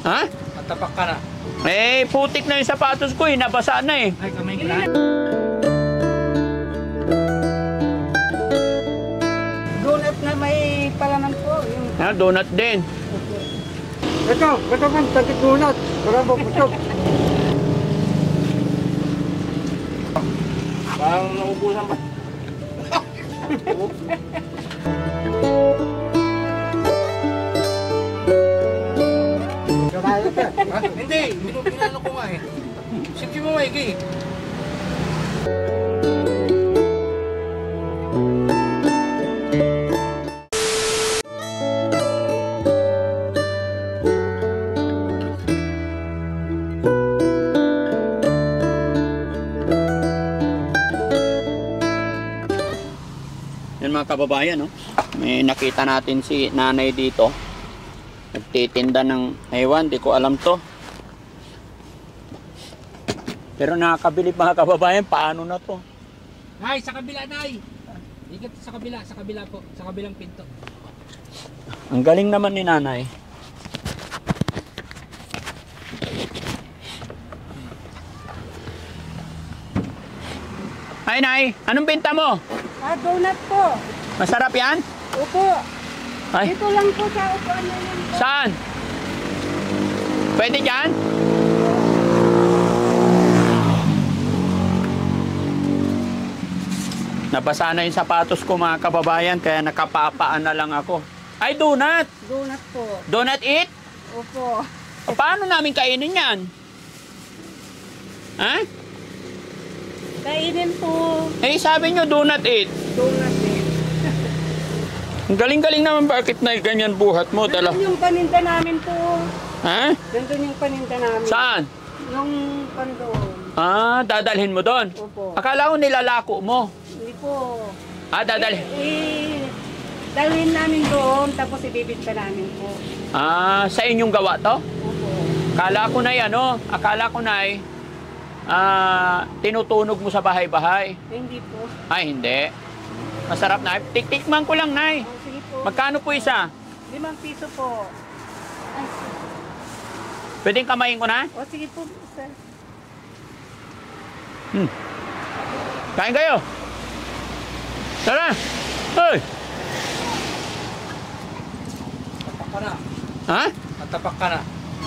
Ha? Natapak ka na. Eh, putik na yung sapatos ko eh. Nabasa na eh. Ay, kamay ko na. Donut na may palaman po. Yung... Donut din. Ito man, tagit donut. Parang bubusog. Parang naubusan pa. Hindi, pinano ko nga eh. Sipsi mo maigi. Yan mga kababayan, no? May nakita natin si nanay dito. Nagtitinda ng ewan, di ko alam to. Pero nakakabilib mga kababayan, paano na to? Nay, sa kabila, Nay. Ikat sa kabila po. Sa kabilang pinto. Ang galing naman ni nanay. Hi, Nay. Anong benta mo? Donut po. Masarap yan? Opo. Ay, Ito lang po sa upuan na yan po. saan? Pwede dyan? Nabasa na yung sapatos ko mga kababayan, kaya nakapapaan na lang ako. Ay, donut! Donut po. Donut eat? Opo. O, paano namin kainin yan? Ha? Kainin po. Eh, sabi nyo donut eat. Donut din. Ang galing-galing naman, bakit na ganyan buhat mo? Tala. Nandun yung paninda namin po. Ha? Nandun yung paninda namin. Saan? Yung pandoon. Ah, dadalhin mo doon? Opo. Akala ko nilalako mo. Hindi po. Ah, dadalhin. Dalhin namin doon, tapos ibibinta namin po. Ah, sa inyong gawa to? Opo. Akala ko na tinutunog mo sa bahay-bahay. Hindi po. Ay, hindi. Masarap na. Tiktikman ko lang, Nay. Oh, sige po. Magkano po isa? 5 piso po. Ay, Pwedeng kamayin ko na? o sige po, sir. Kain kayo. Tara. Hoy. Natapak ka na. Ha? Natapak ka na.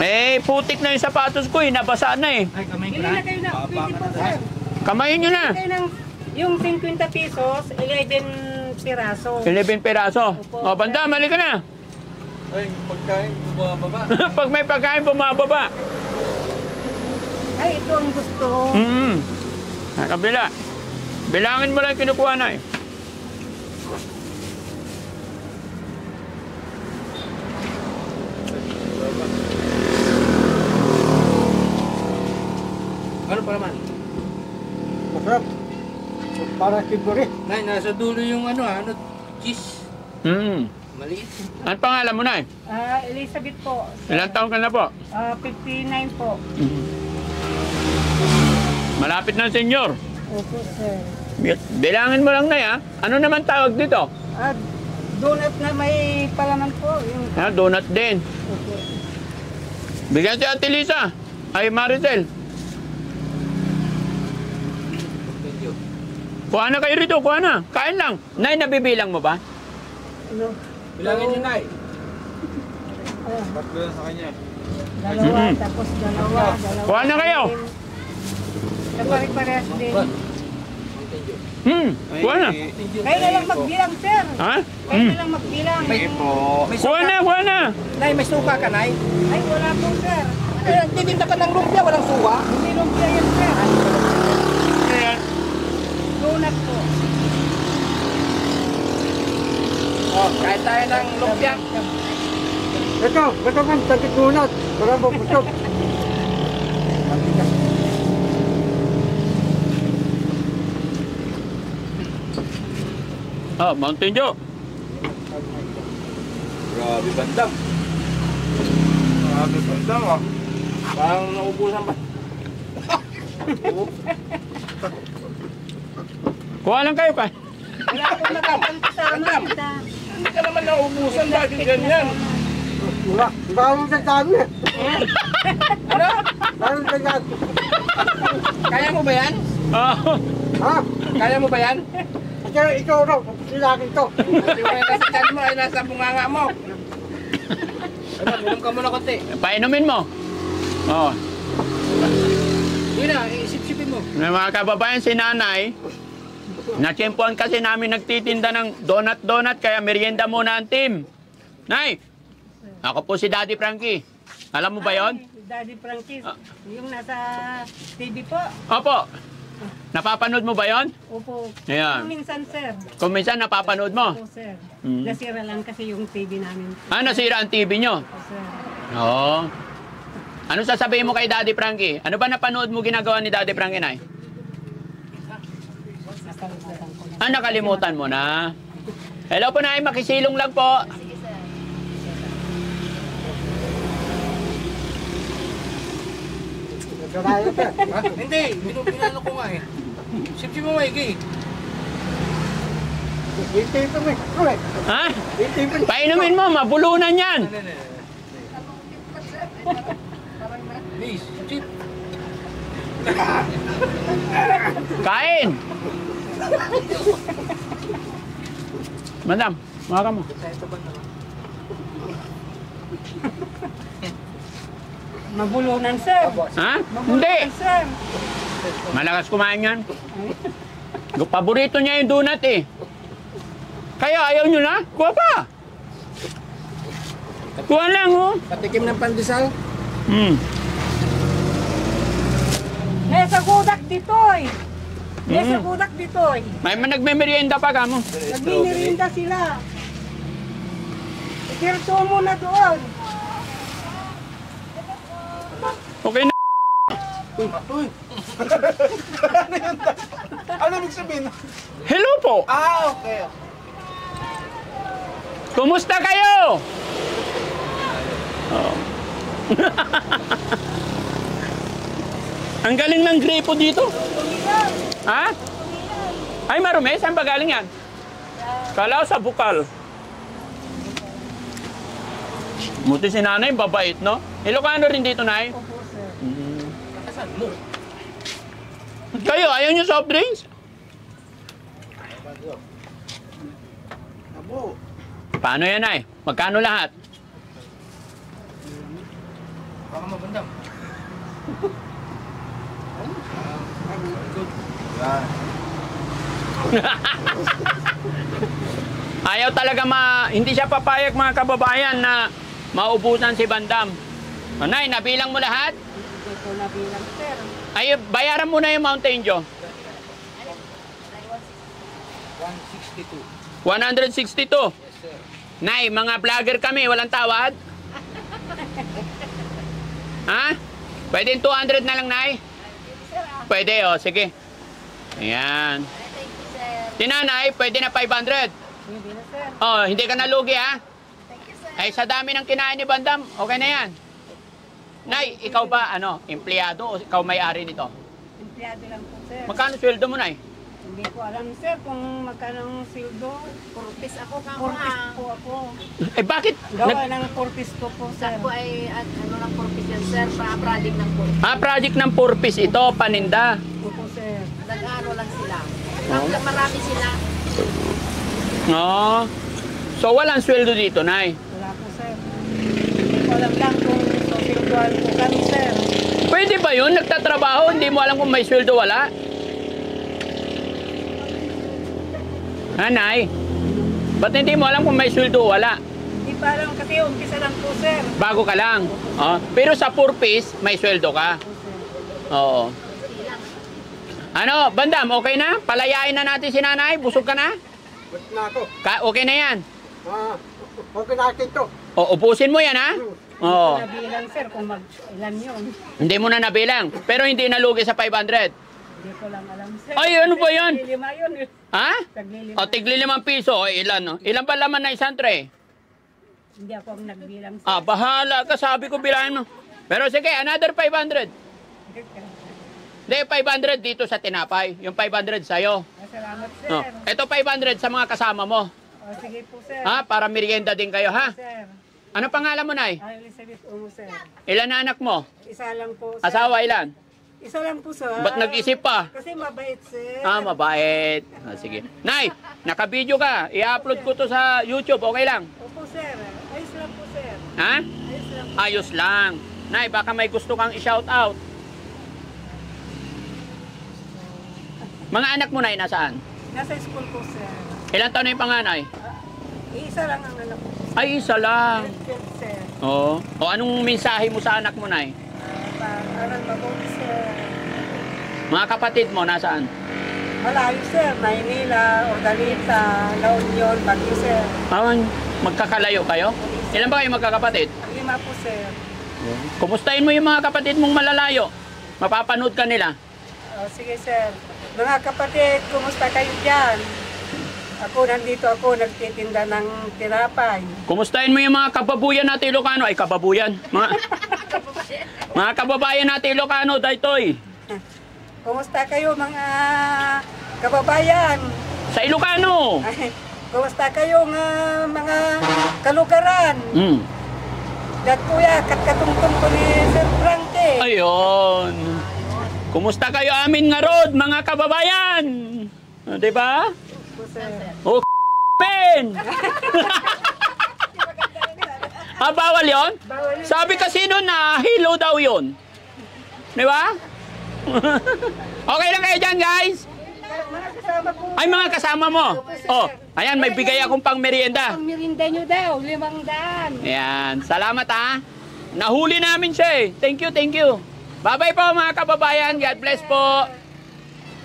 Eh, putik na yung sapatos ko eh. Nabasa na eh. Ay, kamay ko Bili na. na kayo na. Pwede po, sir. Kamayin nyo na. Kayo ng, yung 50 pesos, 11 piraso. 11 peraso. Opo. O, banda, mali ka na. Ay, pagkain, bumababa. Pag may pagkain, bumababa. Ay, ito ang gusto. Sa kabila. Bilangin mo lang kinukuha na eh. Ano pa naman? Masarap. Para siguri. Nay, nasa dulo yung cheese. Maliit. Ano pangalan mo na eh? Elizabeth po. Ilang taon ka na po? 59 po. Malapit na senyor. Opo, sir. Bilangin mo lang na ya. Ano naman tawag dito? Donut na may palaman po. Yung... Donut din. Opo. Bigyan si Ate Lisa. Ay, Maricel. Thank you. Kuha na kayo rito, kuha na. Kain lang. Nay, nabibilang mo ba? Ano? Bilangin nyo, Nay. Ah, Tatlo yan sa kanya. dalawa, tapos dalawa. Kuha na kayo. Pare-parehas din. Thank you. Kuha na. Kayo na lang magbilang, sir. Ha? Kayo na lang magbilang. Kuha na, kuha na. Nay, may suka ka, Nay? Ay, wala po, sir. Titinda ka ng lumpia, walang suka? Hindi lumpia yan, sir. Donut po. Oh, kahit tayo ng lumpia. Ito man, tagit donut. Parang bubusog. Mountain Dew. Grabe bandam. Grabe bandam, ah. Parang naubusan pa. Kuha lang kayo ka. Wala po nakakanta sa Bandam. Hindi ka naman naubusan dahil ganyan. Bagong nagsabi. Ano? Bagong nagsabi. Kaya mo ba yan? Oh. Ha? Kaya mo ba yan? Ikaw raw, silaki to. Hindi mo yan nasa chan mo, ay nasa bunganga mo. Ano, minum ka muna konti. Painumin mo. Oh. Yun na, isip-sipin mo. Mga kababayan, si nanay, natsyempohan kasi namin nagtitinda ng donut-donut, kaya merienda muna ang team. Nay, ako po si Daddy Frankie. Alam mo ba yon? Daddy Frankie, yung nasa TV po. Opo. Napapanood mo ba yon? Opo. Ayan. Minsan, sir. Kung minsan napapanood mo. Opo, sir. Mm. Nasira lang kasi yung TV namin. Ah, nasira ang TV nyo? Opo, sir. Oo. Ano sasabihin mo kay Daddy Frankie? Ano ba napanood mo ginagawa ni Daddy Frankie, Nay? Nakalimutan ko na. Ah, nakalimutan mo na. Hello po, Nay. Makisilong lang po. Nagkaraya ka. Ha? Hindi, pinano ko nga eh. Sip-sip mo maigi. Itipin mo. Ulit. Ha? Itipin. Painumin mo, mabulunan yan. Please, sip. Kain. Madam, maka mo. Mabulunan, sir. Ha? Hindi. Mabulunan, sir. Malakas kumain yan. Paborito niya yung donut eh. Kaya ayaw nyo na? Kuha pa. Kuha lang oh. Patikim ng pandesal. Hmm. Nasa gudak dito eh. Nasa gudak dito eh. May nagme-merienda pa ka mo. Nagbinirinda sila. Itirto mo na doon. Okay na. Uy. Ano ibig sabihin? Hello po. Ah, okay. Kumusta kayo? Oh. Ang galing ng gripo dito. Ha? Ay, marumi. Saan ba galing yan? Kala ko sa bukal. Muti si nanay, babait, no? Ilocano rin dito, nay? Opo, sir. Saan mo? Kayo, ayaw nyo soft drinks? Abo. Paano yan, nay? Magkano lahat? Baka mabandam. Ayaw talaga hindi siya papayag mga kababayan na maubusan si Bandam. O, nay, nabilang mo lahat? Hindi ko nabilang, sir. Ay, bayaran mo na yung Mountain Dew. 162. 162. Yes, sir. Nay, mga vlogger kami, walang tawad? Ha? Pwede 200 na lang, Nay? Pwede, o, sige. Ayan. Tinanay, pwede na 500. Hindi na, sir. Oh, hindi ka nalugi, ha? Ay, sa dami ng kinain ni Bandam, okay na yan. Nay, ikaw ba, empleyado o ikaw may-ari nito? Empleyado lang po, sir. Magkano sweldo mo, Nay? Hindi ko alam, sir, kung magkano ang sildo. Purpis ako ka Purpis mga. po ako. Eh, bakit? Gawa ng purpis ko po, sir. Ako ay ano lang purpose yan, sir. Project ng purpose. Project ng purpose ito, paninda. Opo, sir. Nag-ano lang sila. Marami sila. Oh. So, walang sweldo dito, Nay. Wala po, sir. Hindi ko alam lang kung susilduhan po kami, sir. Pwede ba yun? Nagtatrabaho, hindi mo alam kung may sweldo, wala? Ha, Nay? Ba't hindi mo alam kung may sweldo, wala? Hindi pa alam kasi umpisa lang po, sir. Bago ka lang. Oh. Pero sa purpose, may sweldo ka. Opo, sir. Oo. Ano, Bandam, okay na? Palayain na natin si nanay? Busog ka na? Ba't na ako? Okay na yan. Okay na akin to. O, ubusin mo yan, ha? Oo. Nabilang, sir, kung ilan yun. Hindi mo na nabilang. Pero hindi nalugi sa 500. Hindi ko lang alam, sir. Ay, ano ba yan? Taglilima yun. Ha? Taglilima. O, tigli 5 piso. O, ilan, no? Ilan ba laman na isang tray? Hindi ako ang nagbilang, sir. Ah, bahala ka. Sabi ko bilahin mo. Pero sige, another 500. Hindi, 500 dito sa tinapay. Yung 500 sa'yo. Salamat, sir. No. Ito 500 sa mga kasama mo. O, sige po, sir. Ha? Para merienda din kayo, ha? Sir. Ano pangalan mo, Nay? Ay, Elizabeth Umo, sir. Ilan na anak mo? Isa lang po, sir. Asawa, ilan? Isa lang po, sir. Ba't nag-isip pa? Kasi mabait, sir. Ah, mabait. Ah, sige. Nay, naka-video ka. I-upload ko to sa YouTube. Okay lang? Opo, sir. Ayos lang po, sir. Ha? Ayos lang po. Ayos lang. Nay, baka may gusto kang i-shout out. Mga anak mo, Nay, nasaan? Nasa school po, sir. Ilan taon na yung panganay? Isa lang ang anak ko. Ay, isa lang. Sir. Oo. O anong mensahe mo sa anak mo, Nay? Aral mabuti, sir. Mga kapatid mo, nasaan? Malayo, sir. Maynila, Ordalita, La Union, Baguio, sir. Ah, magkakalayo kayo? Ilan ba kayo magkakapatid? 5 po, sir. Kumustahin mo yung mga kapatid mong malalayo. Mapapanood ka nila. Sige, sir. Mga kapatid, kumusta kayo dyan? Ako, nandito ako, nagtitinda ng tinapay. Kumustahin mo yung mga kababuyan natin Ilocano. Ay, kababuyan. Mga kababayan natin Ilocano, Daytoy. Kumusta kayo, mga kababayan? Sa Ilocano. Kumusta kayo, mga kalugaran? Dat kuya, katkatungtong ko ni Sir Frankie. Ayun. Kumusta kayo amin nga rod, mga kababayan? Diba? Po, sir. Oh, pen! Bawal yon? Bawal yun, Sabi kasi nun na hello daw yun. Di ba? Okay lang kayo dyan, guys? Mga kasama po. Ay, mga kasama mo. Oh, ayan, may bigay akong pang merienda. Ang mirinda nyo daw, 500. Ayan, salamat ha. Nahuli namin siya eh. Thank you, thank you. Bye-bye po mga kababayan. God bless po.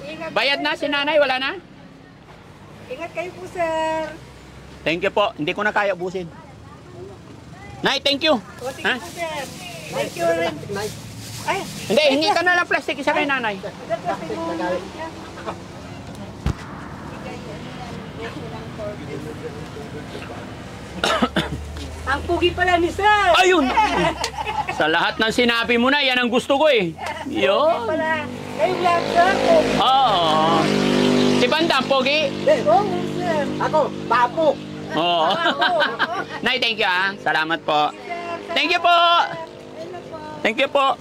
Ingat Bayad na si nanay, wala na? Ingat kayo po, sir. Thank you po. Hindi ko na kaya ubusin. Nay, thank you. O, sige Ha? po, sir. Thank you rin. Ay, Hindi, hingi ka na lang plastic isa kay nanay. plastic mo. Ang pugi pala ni sir. Ayun! Sa lahat ng sinabi mo na, yan ang gusto ko eh. Yun. Pala. Kayo vlog, sir. Oo. Si Bandam, pogi. Oo, sir. Ako, papo. Oo. Nay, thank you ah. Salamat po. Thank you po. Thank you po.